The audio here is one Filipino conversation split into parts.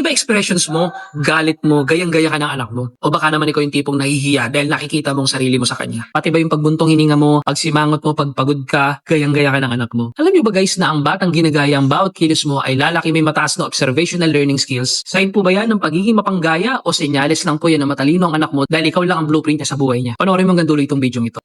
ba expressions mo, galit mo, gayang-gaya ka ng anak mo? O baka naman ikaw yung tipong nahihiya dahil nakikita mong sarili mo sa kanya? Pati ba yung pagbuntong hininga mo, pagsimangot mo, pagpagod ka, gayang-gaya ka ng anak mo? Alam niyo ba guys na ang batang ginagaya ang bawat kilos mo ay lalaki may mataas na observational learning skills? Sign po ba yan ng pagiging mapanggaya o senyales lang po yan na matalino ang anak mo dahil ikaw lang ang blueprint niya sa buhay niya? Panoorin mo hanggang dulo itong video ito.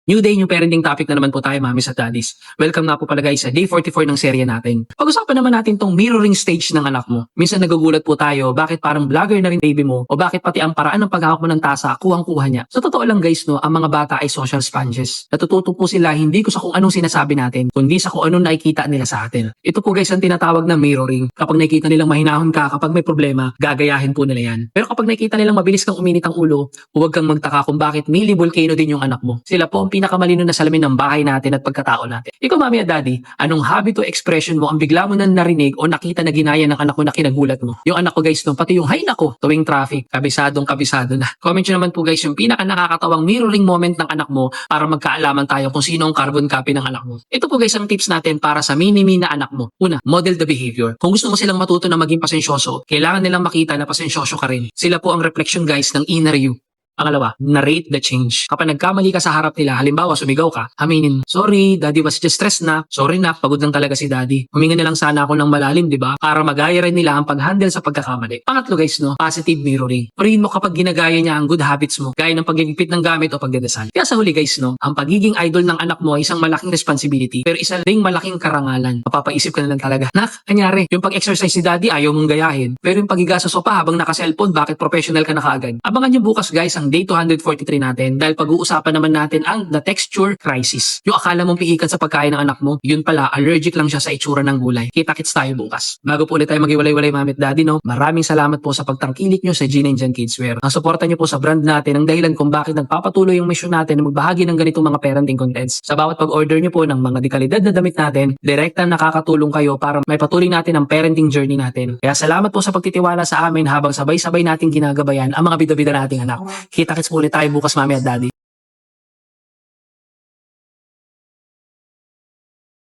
New day, new parenting topic na naman po tayo, mamis at daddies. Welcome na po pala guys sa day 44 ng serye natin. Pag-usapan naman natin tong mirroring stage ng anak mo. Minsan nagugulat po tayo bakit parang vlogger na rin baby mo o bakit pati ang paraan ng paghawak mo ng tasa kuhang-kuha niya. Sa totoo lang guys, no, ang mga bata ay social sponges. Natututo po sila hindi ko sa kung anong sinasabi natin, kundi sa kung anong nakikita nila sa atin. Ito po guys ang tinatawag na mirroring. Kapag nakikita nilang mahinahon ka, kapag may problema, gagayahin po nila yan. Pero kapag nakikita nilang mabilis kang uminit ang ulo, huwag kang magtaka kung bakit mini volcano din yung anak mo. Sila po ang pinakamalino na salamin ng bahay natin at pagkatao natin. Ikaw mami at daddy, anong habit o expression mo ang bigla mo na narinig o nakita na ginaya ng anak mo na kinagulat mo? Yung anak ko guys, no, pati yung hay nako, tuwing traffic, kabisadong kabisado na. Comment nyo naman po guys yung pinaka nakakatawang mirroring moment ng anak mo para magkaalaman tayo kung sino ang carbon copy ng anak mo. Ito po guys ang tips natin para sa mini-me na anak mo. Una, model the behavior. Kung gusto mo silang matuto na maging pasensyoso, kailangan nilang makita na pasensyoso ka rin. Sila po ang reflection guys ng inner you. Pangalawa, narrate the change. Kapag nagkamali ka sa harap nila, halimbawa sumigaw ka, aminin, sorry, daddy was just stressed na. Sorry na, pagod lang talaga si daddy. Huminga na lang sana ako ng malalim, di ba? Para magaya rin nila ang pag-handle sa pagkakamali. Pangatlo guys, no, positive mirroring. Purihin mo kapag ginagaya niya ang good habits mo, gaya ng pagigipit ng gamit o pagdadasal. Kaya sa huli guys, no, ang pagiging idol ng anak mo ay isang malaking responsibility, pero isa ding malaking karangalan. Mapapaisip ka na lang talaga, nak, anyari, yung pag-exercise si daddy ayaw mong gayahin. Pero yung pagiga sa sopa habang naka-cellphone, bakit professional ka na kaagad? Abangan niyo bukas guys ang day 243 natin dahil pag-uusapan naman natin ang the texture crisis. Yung akala mong piikan sa pagkain ng anak mo, yun pala, allergic lang siya sa itsura ng gulay. Kita-kits tayo bukas. Bago po ulit tayo mag-iwalay-walay mamit daddy, no? Maraming salamat po sa pagtangkilik nyo sa Gene & Jan Kidswear. Ang suporta nyo po sa brand natin ang dahilan kung bakit nagpapatuloy yung mission natin na magbahagi ng ganitong mga parenting contents. Sa bawat pag-order nyo po ng mga dekalidad na damit natin, direktang nakakatulong kayo para may patuloy natin ang parenting journey natin. Kaya salamat po sa pagtitiwala sa amin habang sabay-sabay nating ginagabayan ang mga bida-bida nating anak. Kita-kits po ulit tayo bukas mami at daddy.